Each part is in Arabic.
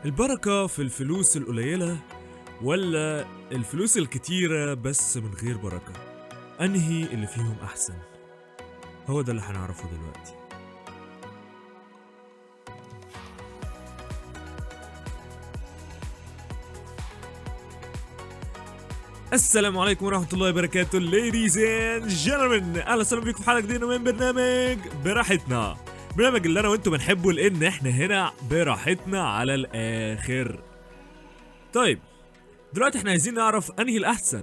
البركة في الفلوس القليلة ولا الفلوس الكتيرة بس من غير بركة؟ أنهي اللي فيهم أحسن؟ هو ده اللي هنعرفه دلوقتي. السلام عليكم ورحمة الله وبركاته ladies and gentlemen، أهلا وسهلا بيكم في حلقة جديدة من برنامج براحتنا. برنامج اللي أنا وأنتم بنحبه لأن إحنا هنا براحتنا على الآخر. طيب دلوقتي إحنا عايزين نعرف أنهي الأحسن.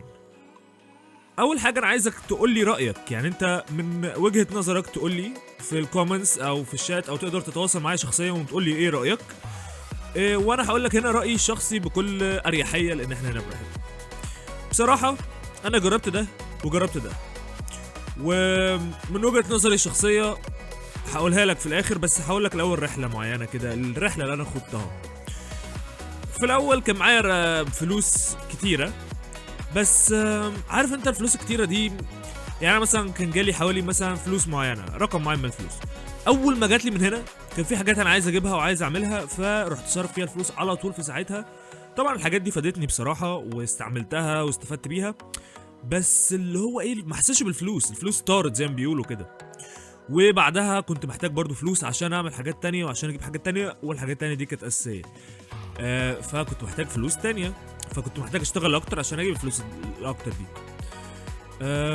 اول حاجه انا عايزك تقول لي رايك، يعني انت من وجهه نظرك تقول لي في الكومنتس او في الشات، او تقدر تتواصل معايا شخصيا وتقول لي ايه رايك. وانا هقول لك هنا رايي الشخصي بكل اريحيه لان احنا هنا براحتنا. بصراحه انا جربت ده وجربت ده، ومن وجهه نظري الشخصيه هقولها لك في الاخر، بس هقول لك الاول رحله معينه كده، الرحله اللي انا خدتها. في الاول كان معايا فلوس كتيره، بس عارف انت الفلوس الكتيره دي، يعني انا مثلا كان جالي حوالي مثلا فلوس معينه، رقم معين من الفلوس. اول ما جات لي من هنا كان في حاجات انا عايز اجيبها وعايز اعملها، فرحت صارف فيها الفلوس على طول في ساعتها. طبعا الحاجات دي فادتني بصراحه واستعملتها واستفدت بيها، بس اللي هو ايه، ما حسيتش بالفلوس، الفلوس طارت زي ما بيقولوا كده. وبعدها كنت محتاج برضو فلوس عشان اعمل حاجات تانية وعشان اجيب حاجات تانية، والحاجات التانية دي كانت اساسيه. فكنت محتاج فلوس تانية، فكنت محتاج اشتغل اكتر عشان اجيب الفلوس الاكتر دي.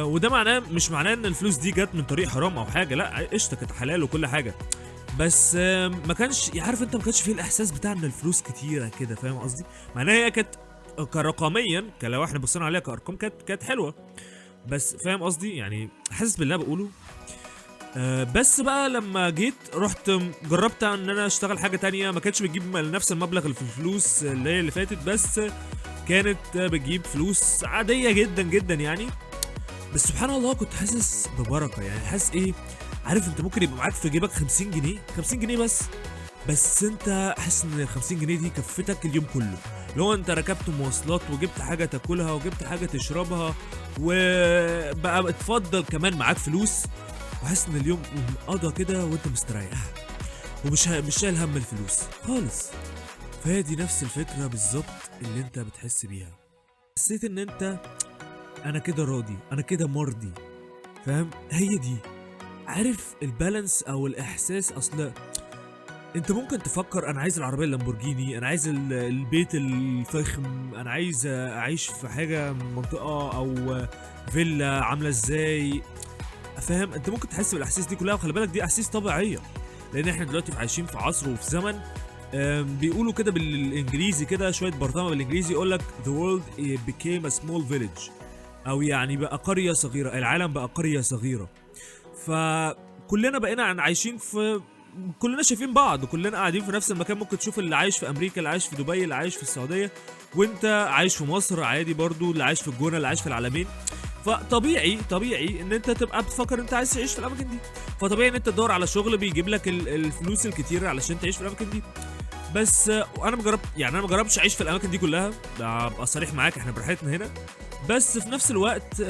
وده معناه، مش معناه ان الفلوس دي جت من طريق حرام او حاجه، لا قشطه كانت حلال وكل حاجه. بس ما كانش، عارف انت، ما كانش فيه الاحساس بتاع ان الفلوس كتيره كده، فاهم قصدي؟ معناها هي كانت كرقميا، لو احنا بصينا عليها كارقام كانت حلوه، بس فاهم قصدي؟ يعني حاسس باللي انا بقوله. بس بقى لما جيت رحت جربت ان انا اشتغل حاجه تانية، ما كانتش بتجيب نفس المبلغ اللي في الفلوس اللي هي اللي فاتت، بس كانت بتجيب فلوس عاديه جدا جدا يعني. بس سبحان الله كنت حاسس ببركه، يعني حاسس ايه، عارف انت ممكن يبقى معاك في جيبك 50 جنيه 50 جنيه بس انت حاسس ان ال 50 جنيه دي كفتك اليوم كله. لو انت ركبت مواصلات وجبت حاجه تاكلها وجبت حاجه تشربها، وبقى اتفضل كمان معاك فلوس، وحاسس ان اليوم قضى كده وانت مستريح، مش شايل هم الفلوس خالص. فهي دي نفس الفكره بالظبط اللي انت بتحس بيها. حسيت ان انت، انا كده راضي، انا كده مرضي، فاهم؟ هي دي، عارف البالانس او الاحساس. اصل انت ممكن تفكر انا عايز العربيه اللامبورجيني، انا عايز البيت الفخم، انا عايز اعيش في حاجه منطقه او فيلا عامله ازاي، فاهم؟ انت ممكن تحس بالاحاسيس دي كلها، وخلي بالك دي احاسيس طبيعيه، لان احنا دلوقتي عايشين في عصر وفي زمن. بيقولوا كده بالانجليزي، كده شويه برطمه بالانجليزي، يقول لك the world became a small village، او يعني بقى قريه صغيره، العالم بقى قريه صغيره. فكلنا بقينا عايشين في، كلنا شايفين بعض، كلنا قاعدين في نفس المكان. ممكن تشوف اللي عايش في امريكا، اللي عايش في دبي، اللي عايش في السعوديه، وانت عايش في مصر عادي برضو، اللي عايش في الجونه، اللي عايش في العلمين. فطبيعي ان انت تبقى بتفكر انت عايز تعيش في الاماكن دي، فطبيعي ان انت تدور على شغل بيجيب لك الفلوس الكتير علشان تعيش في الاماكن دي. بس انا ما جربتش اعيش في الاماكن دي كلها، ابقى صريح معاك، احنا براحتنا هنا. بس في نفس الوقت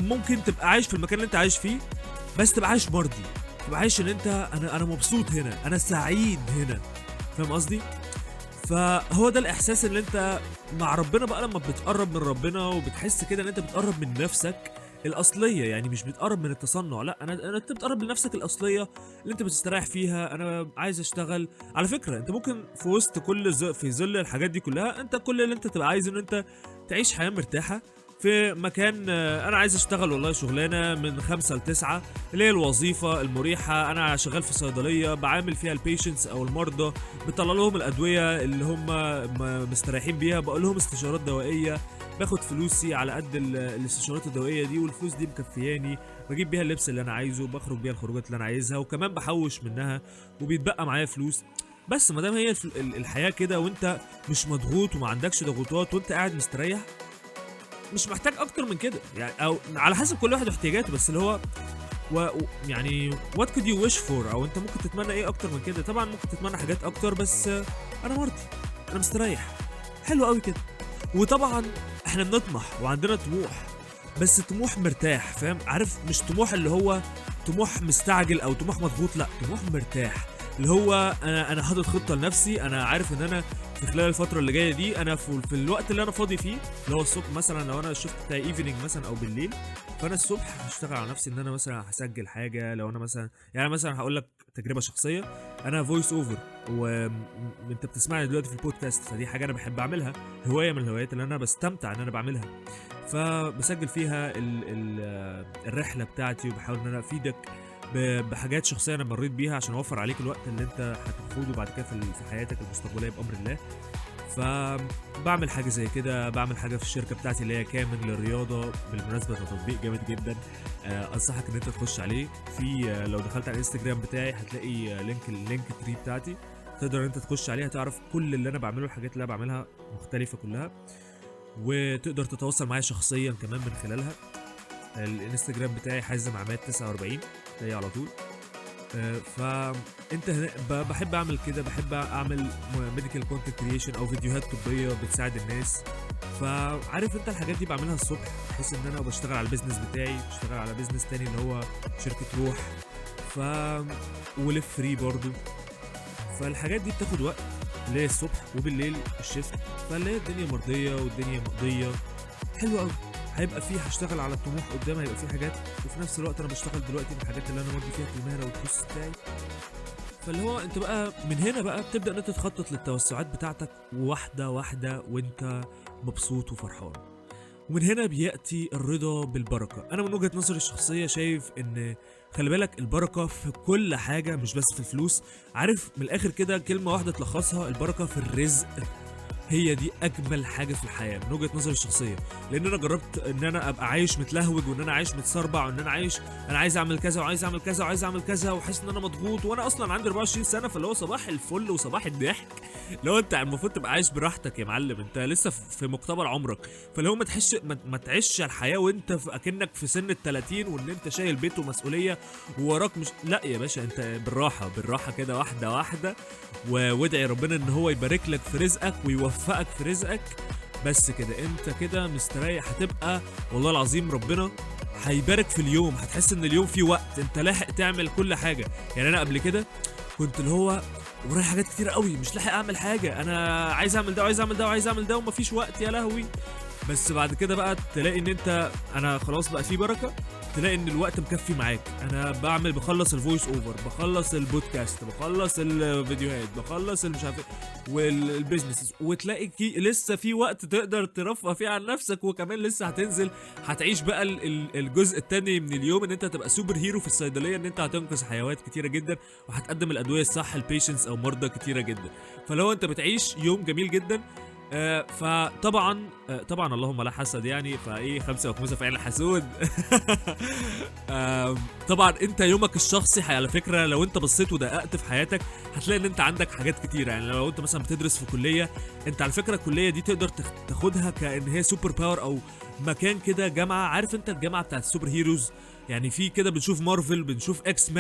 ممكن تبقى عايش في المكان اللي انت عايش فيه، بس تبقى عايش مرضي، تبقى عايش ان انت، انا مبسوط هنا، انا سعيد هنا، فاهم قصدي؟ فهو ده الاحساس اللي انت مع ربنا بقى، لما بتقرب من ربنا وبتحس كده ان انت بتقرب من نفسك الاصليه، يعني مش بتقرب من التصنع، لا انت بتقرب لنفسك الاصليه اللي انت بتستريح فيها. انا عايز اشتغل، على فكره انت ممكن في وسط كل في ظل الحاجات دي كلها، انت كل اللي انت تبقى عايزه ان انت تعيش حياه مرتاحه في مكان. انا عايز اشتغل والله شغلانه من 5 ل 9، اللي هي الوظيفه المريحه. انا شغال في صيدليه بعامل فيها البيشنتس او المرضى، بطلع لهم الادويه اللي هم مستريحين بيها، بقول لهم استشارات دوائيه، باخد فلوسي على قد الاستشارات الدوائيه دي، والفلوس دي مكفياني، بجيب بيها اللبس اللي انا عايزه، بخرج بيها الخروجات اللي انا عايزها، وكمان بحوش منها وبيتبقى معايا فلوس. بس ما دام هي الحياه كده، وانت مش مضغوط وما عندكش ضغوطات وانت قاعد مستريح، مش محتاج اكتر من كده يعني، او على حسب كل واحد واحتياجاته. بس اللي هو يعني what could you wish for، او انت ممكن تتمنى ايه اكتر من كده؟ طبعا ممكن تتمنى حاجات اكتر، بس انا مرضي، انا مستريح، حلو قوي كده. وطبعا احنا بنطمح وعندنا طموح، بس طموح مرتاح، فاهم؟ عارف، مش طموح اللي هو طموح مستعجل او طموح مضغوط، لا طموح مرتاح. اللي هو انا حاطط خطه لنفسي، انا عارف ان انا في خلال الفتره اللي جايه دي انا في الوقت اللي انا فاضي فيه اللي هو الصبح مثلا، لو انا الشفت بتاعي ايفنينج مثلا او بالليل، فانا الصبح هشتغل على نفسي ان انا مثلا هسجل حاجه. لو انا مثلا يعني مثلا هقول لك تجربه شخصيه، انا فويس اوفر وانت بتسمعني دلوقتي في البودكاست، فدي حاجه انا بحب اعملها، هوايه من الهوايات اللي انا بستمتع ان انا بعملها. فبسجل فيها الرحله بتاعتي، وبحاول ان انا افيدك بحاجات شخصيه انا مريت بيها عشان اوفر عليك الوقت اللي انت هتاخده بعد كده في حياتك المستقبليه بامر الله. فبعمل حاجه زي كده، بعمل حاجه في الشركه بتاعتي اللي هي كامل للرياضه، بالمناسبه ده تطبيق جامد جدا، انصحك ان انت تخش عليه. في لو دخلت على الانستجرام بتاعي هتلاقي اللينك تري بتاعتي، تقدر انت تخش عليها تعرف كل اللي انا بعمله، الحاجات اللي انا بعملها مختلفه كلها، وتقدر تتواصل معايا شخصيا كمان من خلالها. الانستجرام بتاعي حازم عماد 49 تلاقيه على طول. فانت بحب اعمل كده، بحب اعمل ميديكال كونتنت كرييشن او فيديوهات طبيه بتساعد الناس. فعارف انت الحاجات دي بعملها الصبح، بحيث ان انا بشتغل على البيزنس بتاعي، بشتغل على بيزنس تاني اللي هو شركه روح، ولف فري برضو. فالحاجات دي بتاخد وقت، اللي هي الصبح وبالليل الشفت، فاللي هي الدنيا مرضيه والدنيا مقضيه حلوه قوي. هيبقى فيه هشتغل على الطموح قدام، هيبقى فيه حاجات، وفي نفس الوقت انا بشتغل دلوقتي في الحاجات اللي انا ماضي فيها في المهنه والكورس بتاعي. فاللي هو انت بقى من هنا بقى بتبدا ان انت تخطط للتوسعات بتاعتك واحده واحده وانت مبسوط وفرحان. ومن هنا بياتي الرضا بالبركه. انا من وجهه نظري الشخصيه شايف ان خلي بالك البركه في كل حاجه مش بس في الفلوس. عارف من الاخر كده كلمه واحده تلخصها، البركه في الرزق. هي دي اجمل حاجه في الحياه من وجهه نظري الشخصيه، لان انا جربت ان انا ابقى عايش متلهوج، وان انا عايش متسربع، وان انا عايز اعمل كذا وعايز اعمل كذا وعايز اعمل كذا، وحاسس ان انا مضغوط، وانا اصلا عندي 24 سنه، فاللي هو صباح الفل وصباح الضحك. لو انت المفروض تبقى عايش براحتك يا معلم، انت لسه في مقتبل عمرك، فاللي هو ما تعيش الحياه وانت اكنك في سن ال30 وان انت شايل بيت ومسؤوليه ووراك مش، لا يا باشا، انت بالراحه كده واحده واحده، وادعي ربنا ان هو يبارك لك في رزقك ويوفقك في رزقك. بس كده انت كده مستريح، هتبقى والله العظيم ربنا هيبارك في اليوم، هتحس ان اليوم فيه وقت، انت لاحق تعمل كل حاجه. يعني انا قبل كده كنت اللي هو ورايا حاجات كتير قوي، مش لاحق اعمل حاجه، انا عايز اعمل ده وعايز اعمل ده وعايز اعمل ده ومفيش وقت، يا لهوي. بس بعد كده بقى تلاقي ان انا خلاص بقى في بركه، تلاقي ان الوقت مكفي معاك. انا بخلص الفويس اوفر، بخلص البودكاست، بخلص الفيديوهات، بخلص مش عارف والبيزنس، وتلاقي لسه في وقت تقدر ترفه فيه عن نفسك، وكمان لسه هتنزل هتعيش بقى الجزء الثاني من اليوم، ان انت تبقى سوبر هيرو في الصيدليه، ان انت هتنقذ حيوات كتيره جدا وهتقدم الادويه الصح للبيشنتس او مرضى كتيره جدا. فلو انت بتعيش يوم جميل جدا، فطبعا طبعا اللهم لا حسد يعني، فايه 5 وخمسة فعل حسود. طبعا انت يومك الشخصي على فكره لو انت بصيت ودققت في حياتك هتلاقي ان انت عندك حاجات كتيره. يعني لو انت مثلا بتدرس في كليه، انت على فكره الكليه دي تقدر تاخدها كأن هي سوبر باور او مكان كده جامعه. عارف انت الجامعه بتاعت السوبر هيروز؟ يعني في كده بنشوف مارفل، بنشوف اكس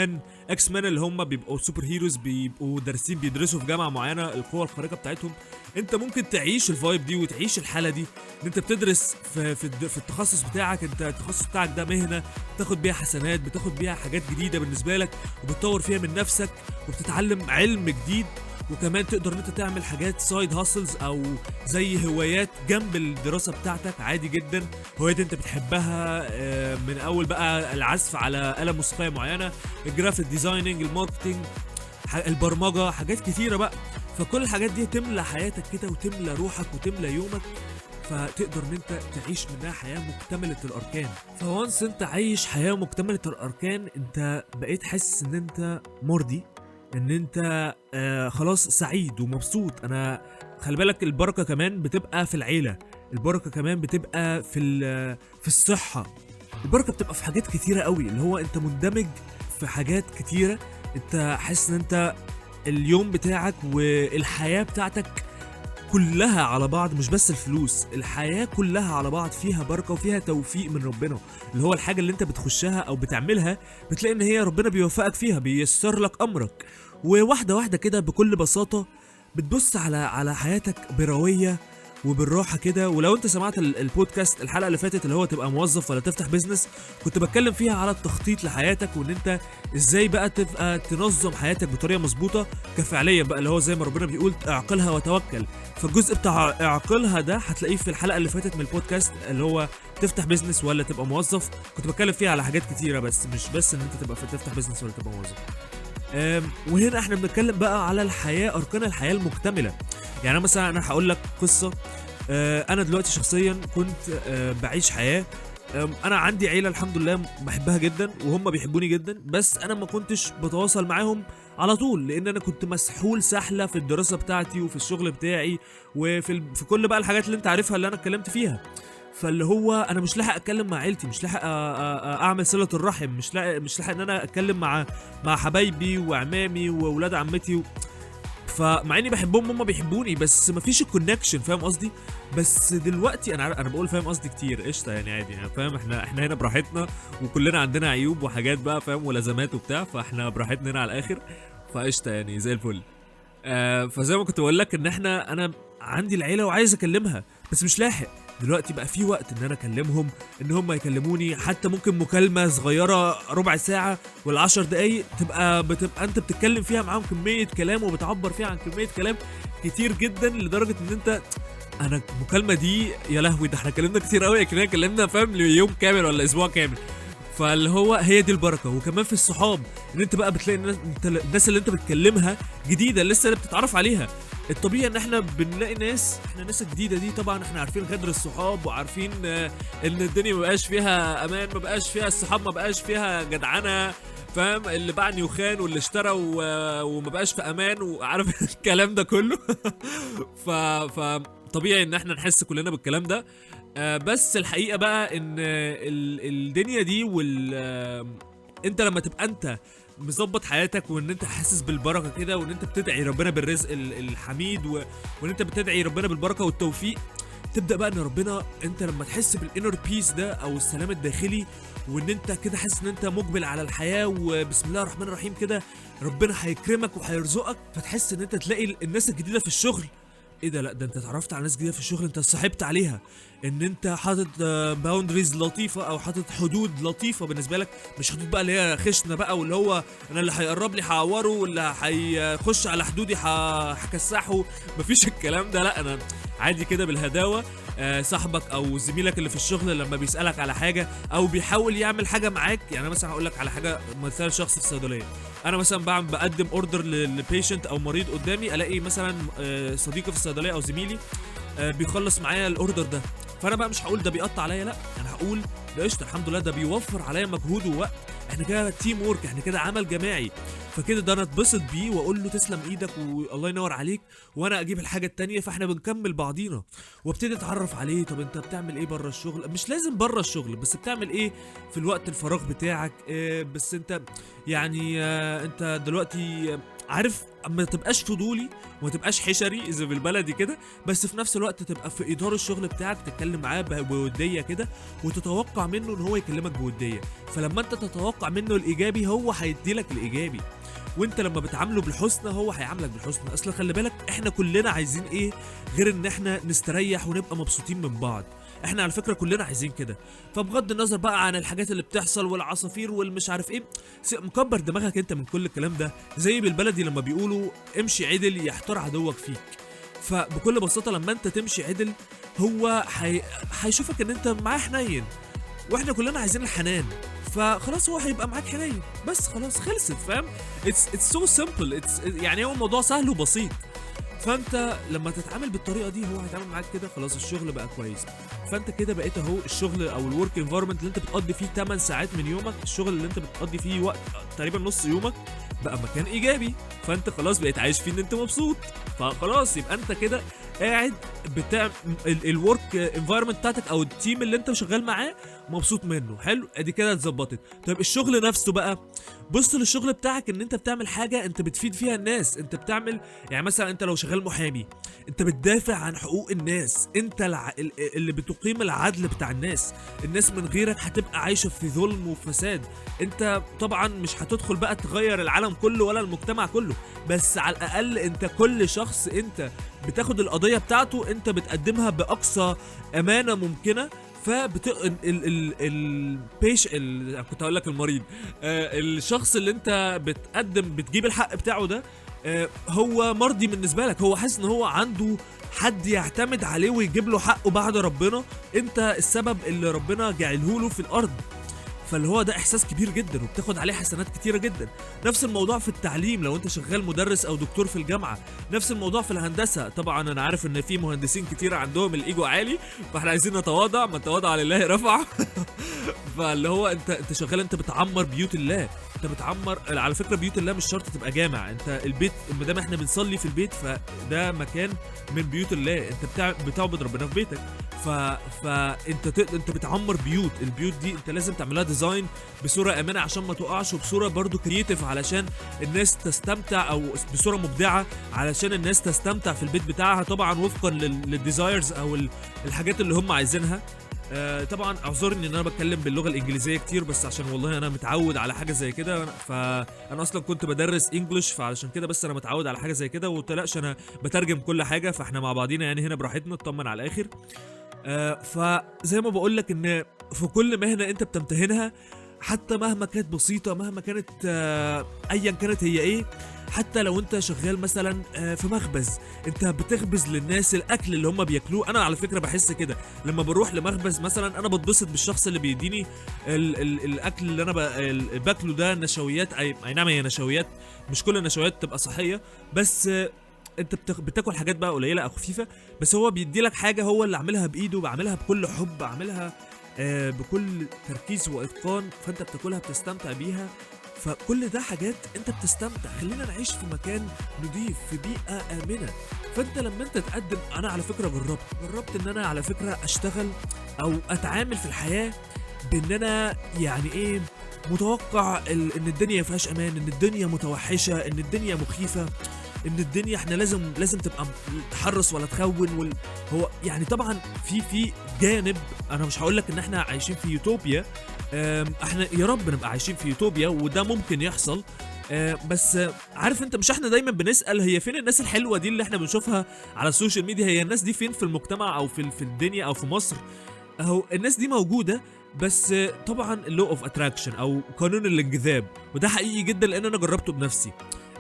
مان اللي هم بيبقوا سوبر هيروز، بيبقوا دارسين بيدرسوا في جامعه معينه القوه الخارقه بتاعتهم. انت ممكن تعيش الفايب دي وتعيش الحاله دي، ان انت بتدرس في التخصص بتاعك، انت التخصص بتاعك ده مهنه بتاخد بيها حسنات، بتاخد بيها حاجات جديده بالنسبه لك، وبتطور فيها من نفسك وبتتعلم علم جديد، وكمان تقدر ان انت تعمل حاجات سايد هاسلز او زي هوايات جنب الدراسه بتاعتك عادي جدا. هوايات انت بتحبها، من اول بقى العزف على آلة موسيقيه معينه، الجرافيك ديزايننج، الماركتنج، البرمجه، حاجات كتيره بقى. فكل الحاجات دي تملى حياتك كده وتملى روحك وتملى يومك، فتقدر ان انت تعيش منها حياه مكتمله الاركان. فوانس انت عايش حياه مكتمله الاركان، انت بقيت حاسس ان انت مرضي، ان انت خلاص سعيد ومبسوط. انا خلي بالك البركه كمان بتبقى في العيله، البركه كمان بتبقى في الصحه، البركه بتبقى في حاجات كتيره قوي، اللي هو انت مندمج في حاجات كتيره. انت حاسس ان انت اليوم بتاعك والحياه بتاعتك كلها على بعض، مش بس الفلوس، الحياه كلها على بعض فيها بركه وفيها توفيق من ربنا. اللي هو الحاجه اللي انت بتخشها او بتعملها بتلاقي ان هي ربنا بيوفقك فيها، بييسر لك امرك، وواحده واحده كده بكل بساطه بتبص على حياتك برويه وبالراحه كده. ولو انت سمعت البودكاست الحلقه اللي فاتت اللي هو تبقى موظف ولا تفتح بيزنس، كنت بتكلم فيها على التخطيط لحياتك، وان انت ازاي بقى تبقى تنظم حياتك بطريقه مظبوطه كفعليا بقى، اللي هو زي ما ربنا بيقول اعقلها وتوكل. فالجزء بتاع اعقلها ده هتلاقيه في الحلقه اللي فاتت من البودكاست اللي هو تفتح بيزنس ولا تبقى موظف. كنت بتكلم فيها على حاجات كتيره، بس مش بس ان انت تبقى تفتح بيزنس ولا تبقى موظف. وهنا احنا بنتكلم بقى على الحياه، اركان الحياه المكتمله. يعني مثلا انا هقول لك قصه. انا دلوقتي شخصيا كنت بعيش حياه. انا عندي عيله الحمد لله بحبها جدا وهم بيحبوني جدا، بس انا ما كنتش بتواصل معاهم على طول، لان انا كنت مسحول سحله في الدراسه بتاعتي وفي الشغل بتاعي في كل بقى الحاجات اللي انت عارفها اللي انا اتكلمت فيها. فاللي هو انا مش لاحق اتكلم مع عيلتي، مش لاحق اعمل صله الرحم، مش لاحق ان انا اتكلم مع حبايبي وعمامي واولاد عمتي فمع اني بحبهم هم بيحبوني، بس مفيش الكونكشن، فاهم قصدي؟ بس دلوقتي انا بقول فاهم قصدي كتير، قشطه يعني عادي يعني، فاهم؟ احنا هنا براحتنا، وكلنا عندنا عيوب وحاجات بقى، فاهم؟ ولازمات وبتاع، فاحنا براحتنا هنا على الاخر، فقشطه يعني زي الفل. فزي ما كنت بقول لك ان انا عندي العيله وعايز اكلمها بس مش لاحق. دلوقتي بقى في وقت ان انا اكلمهم، ان هم يكلموني، حتى ممكن مكالمه صغيره ربع ساعه ولا 10 دقايق بتبقى انت بتتكلم فيها معاهم كميه كلام وبتعبر فيها عن كميه كلام كتير جدا، لدرجه ان انت انا المكالمه دي يا لهوي ده احنا اتكلمنا كتير قوي، كنا اتكلمنا فاهم يوم كامل ولا اسبوع كامل. فاللي هو هي دي البركه. وكمان في الصحاب ان انت بقى بتلاقي الناس اللي انت بتكلمها جديده لسه اللي بتتعرف عليها. الطبيعي ان احنا بنلاقي ناس جديده دي، طبعا احنا عارفين غدر الصحاب وعارفين ان الدنيا ما بقاش فيها امان، ما بقاش فيها الصحاب، ما بقاش فيها جدعنه، فاهم؟ اللي باعني وخان واللي اشترى وما بقاش في امان، وعارف الكلام ده كله. طبيعي ان احنا نحس كلنا بالكلام ده. بس الحقيقه بقى ان الدنيا دي انت لما تبقى انت مظبط حياتك، وان انت حاسس بالبركه كده، وان انت بتدعي ربنا بالرزق الحميد، وان انت بتدعي ربنا بالبركه والتوفيق، تبدا بقى ان ربنا، انت لما تحس بالانر بيس ده او السلام الداخلي، وان انت كده حاسس ان انت مقبل على الحياه وبسم الله الرحمن الرحيم كده، ربنا هيكرمك وهيرزقك. فتحس ان انت تلاقي الناس الجديده في الشغل، ايه ده؟ لا ده انت اتعرفت على ناس جديده في الشغل، انت صاحبت عليها، ان انت حاطط باوندريز لطيفه او حاطط حدود لطيفه بالنسبه لك، مش حدود بقى اللي هي خشنه بقى، واللي هو انا اللي هيقرب لي هعوره، واللي هيخش على حدودي هكسحه، مفيش الكلام ده. لا انا عادي كده بالهداوه. صاحبك او زميلك اللي في الشغل لما بيسالك على حاجه او بيحاول يعمل حاجه معاك، يعني مثلا هقول لك على حاجه، مثال شخصي في صيدليه، انا مثلا بقدم اوردر للبيشنت او مريض قدامي، الاقي مثلا صديقي في الصيدليه او زميلي بيخلص معايا الاوردر ده، فانا بقى مش هقول ده بيقطع عليا، لا انا هقول ده قشطه الحمد لله، ده بيوفر عليا مجهود ووقت، احنا كده تيم وورك، احنا كده عمل جماعي. فكده ده انا اتبسط بيه واقول له تسلم ايدك والله ينور عليك، وانا اجيب الحاجه التانية، فاحنا بنكمل بعضينا. وابتدي اتعرف عليه، طب انت بتعمل ايه بره الشغل؟ مش لازم بره الشغل، بس بتعمل ايه في الوقت الفراغ بتاعك؟ بس انت يعني انت دلوقتي عارف، ما تبقاش فضولي وما تبقاش حشري اذا بالبلدي كده، بس في نفس الوقت تبقى في اداره الشغل بتاعك، تتكلم معاه بوديه كده، وتتوقع منه ان هو يكلمك بوديه. فلما انت تتوقع منه الايجابي هو هيديلك الايجابي، وانت لما بتعامله بالحسنى هو هيعاملك بالحسنى. اصل خلي بالك احنا كلنا عايزين ايه غير ان احنا نستريح ونبقى مبسوطين من بعض؟ احنا على فكره كلنا عايزين كده. فبغض النظر بقى عن الحاجات اللي بتحصل والعصافير والمش عارف ايه، مكبر دماغك انت من كل الكلام ده، زي بالبلدي لما بيقولوا امشي عدل يحتار عدوك فيك. فبكل بساطه لما انت تمشي عدل هو هيشوفك ان انت معاه حنين، واحنا كلنا عايزين الحنان، فخلاص هو هيبقى معاك حنين بس، خلاص خلصت، فاهم؟ it's so simple، يعني هو الموضوع سهل وبسيط. فانت لما تتعامل بالطريقه دي هو هيتعامل معاك كده، خلاص الشغل بقى كويس. فانت كده بقيت اهو الشغل او الورك انفايرمنت اللي انت بتقضي فيه 8 ساعات من يومك، الشغل اللي انت بتقضي فيه وقت تقريبا نص يومك بقى مكان ايجابي، فانت خلاص بقيت عايش فيه ان انت مبسوط. فخلاص يبقى انت كده قاعد بتاع الورك انفايرمنت بتاعتك او التيم اللي انت شغال معاه مبسوط منه، حلو، ادي كده اتظبطت. طيب الشغل نفسه بقى، بص للشغل بتاعك ان انت بتعمل حاجه انت بتفيد فيها الناس، انت بتعمل يعني مثلا انت لو شغال محامي انت بتدافع عن حقوق الناس، انت اللي بتقيم العدل بتاع الناس من غيرك هتبقى عايشه في ظلم وفساد. انت طبعا مش هتدخل بقى تغير العالم العالم كله ولا المجتمع كله، بس على الاقل انت كل شخص انت بتاخد القضيه بتاعته انت بتقدمها باقصى امانه ممكنه. فبت كنت هقول لك المريض، الشخص اللي انت بتجيب الحق بتاعه ده، هو مرضي بالنسبه لك، هو حاسس ان هو عنده حد يعتمد عليه ويجيب له حقه بعد ربنا، انت السبب اللي ربنا جعله له في الارض. فاللي هو ده احساس كبير جدا وبتاخد عليه حسنات كتيره جدا. نفس الموضوع في التعليم لو انت شغال مدرس او دكتور في الجامعه، نفس الموضوع في الهندسه. طبعا انا عارف ان في مهندسين كتير عندهم الايجو عالي، فاحنا عايزين نتواضع، من تواضع لله رفع. فاللي هو انت شغال، انت بتعمر بيوت الله، انت بتعمر. على فكره بيوت الله مش شرط تبقى جامع، انت البيت ما دام احنا بنصلي في البيت فده مكان من بيوت الله، انت بتعبد ربنا في بيتك. انت بتعمر بيوت، البيوت دي انت لازم تعملها ديزاين بصوره امنه عشان ما تقعش، وبصوره برضو كرييتيف علشان الناس تستمتع، او بصوره مبدعه علشان الناس تستمتع في البيت بتاعها، طبعا وفقا للديزايرز او الحاجات اللي هم عايزينها. طبعا اعذرني ان انا بتكلم باللغه الانجليزيه كتير، بس عشان والله انا متعود على حاجه زي كده، فانا اصلا كنت بدرس انجلش، فعلشان كده بس انا متعود على حاجه زي كده، ومتقلقش انا بترجم كل حاجه، فاحنا مع بعضينا يعني هنا براحتنا، اطمن على الاخر. فزي ما بقول لك ان في كل مهنه انت بتمتهنها، حتى مهما كانت بسيطه، مهما كانت ايا كانت هي ايه، حتى لو انت شغال مثلا في مخبز، انت بتخبز للناس الاكل اللي هم بياكلوه. انا على فكره بحس كده لما بروح لمخبز مثلا، انا بتبسط بالشخص اللي بيديني الاكل اللي انا باكله ده نشويات، اي نعم هي نشويات، مش كل النشويات تبقى صحيه، بس انت بتاكل حاجات بقى قليله او خفيفه، بس هو بيدي لك حاجه هو اللي عاملها بايده، بعملها بكل حب، عاملها بكل تركيز واتقان، فانت بتاكلها بتستمتع بيها. فكل ده حاجات انت بتستمتع. خلينا نعيش في مكان نضيف، في بيئه امنه. فانت لما انت تقدم، انا على فكره جربت ان انا على فكره اشتغل او اتعامل في الحياه بان انا يعني ايه، متوقع ان الدنيا فيهاش امان، ان الدنيا متوحشه، ان الدنيا مخيفه، ان الدنيا احنا لازم تبقى تحرص ولا تخون. هو يعني طبعا في جانب، انا مش هقول لك ان احنا عايشين في يوتوبيا، احنا يا رب نبقى عايشين في يوتوبيا وده ممكن يحصل، بس عارف انت، مش احنا دايما بنسأل هي فين الناس الحلوة دي اللي احنا بنشوفها على السوشيال ميديا؟ هي الناس دي فين في المجتمع او في الدنيا او في مصر؟ اهو الناس دي موجودة، بس طبعا اللو اوف اتراكشن او قانون الانجذاب، وده حقيقي جدا لان انا جربته بنفسي.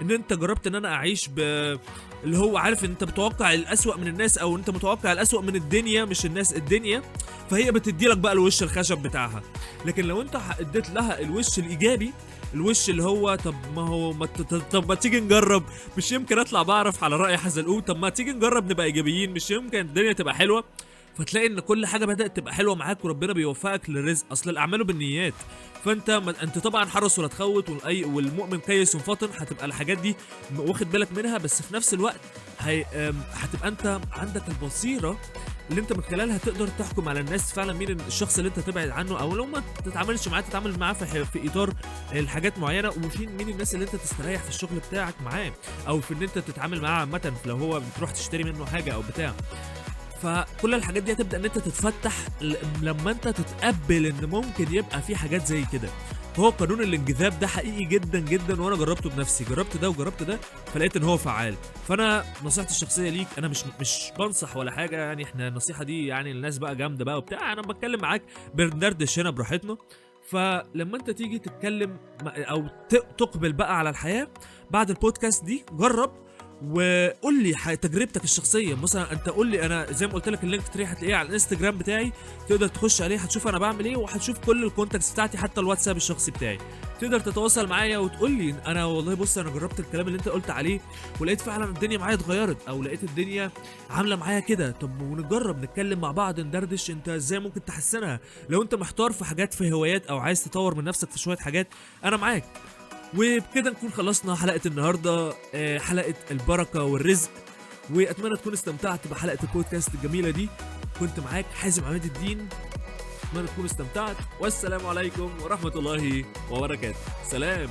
ان انت جربت ان انا اعيش اللي هو عارف، انت متوقع الاسوأ من الناس، او انت متوقع الاسوأ من الدنيا، مش الناس، الدنيا، فهي بتدي لك بقى الوش الخشب بتاعها. لكن لو انت اديت لها الوش الايجابي، الوش اللي هو طب ما تيجي نجرب، مش يمكن اطلع بعرف على رأي حزلقوم، طب ما تيجي نجرب نبقى ايجابيين، مش يمكن الدنيا تبقى حلوة. فتلاقي ان كل حاجه بدات تبقى حلوه معاك، وربنا بيوفقك للرزق، اصل الاعمال بالنيات. فانت انت طبعا حرص ولا تخوت، والمؤمن كيس فطن، هتبقى الحاجات دي واخد بالك منها، بس في نفس الوقت هتبقى انت عندك البصيره اللي انت من خلالها تقدر تحكم على الناس فعلا مين الشخص اللي انت تبعد عنه، او لو ما تتعاملش معاه تتعامل معاه في اطار الحاجات معينه، مين الناس اللي انت تستريح في الشغل بتاعك معاه، او في ان انت تتعامل معاه عامه لو هو بتروح تشتري منه حاجه او بتاع. فكل الحاجات دي هتبدا ان انت تتفتح لما انت تتقبل ان ممكن يبقى في حاجات زي كده. فهو قانون الانجذاب ده حقيقي جدا جدا، وانا جربته بنفسي، جربت ده وجربت ده، فلقيت ان هو فعال. فانا نصيحتي الشخصيه ليك، انا مش بنصح ولا حاجه يعني، احنا النصيحه دي يعني الناس بقى جامده بقى وبتاع، انا بتكلم معاك بندردش هنا براحتنا. فلما انت تيجي تتكلم او تقبل بقى على الحياه بعد البودكاست دي، جرب وقول لي تجربتك الشخصيه. مثلا انت قول لي، انا زي ما قلت لك اللينك تري هتلاقيه على الانستجرام بتاعي، تقدر تخش عليه هتشوف انا بعمل ايه، وهتشوف كل الكونتاكتس بتاعتي، حتى الواتساب الشخصي بتاعي، تقدر تتواصل معايا وتقول لي انا والله بص انا جربت الكلام اللي انت قلت عليه ولقيت فعلا الدنيا معايا اتغيرت، او لقيت الدنيا عامله معايا كده. طب ونجرب نتكلم مع بعض، ندردش انت ازاي ممكن تحسنها. لو انت محتار في حاجات، في هوايات، او عايز تطور من نفسك في شويه حاجات، انا معاك. وبكده نكون خلصنا حلقة النهاردة، حلقة البركة والرزق، وأتمنى تكون استمتعت بحلقة البودكاست الجميلة دي. كنت معاك حازم عماد الدين، أتمنى تكون استمتعت، والسلام عليكم ورحمة الله وبركاته. سلام.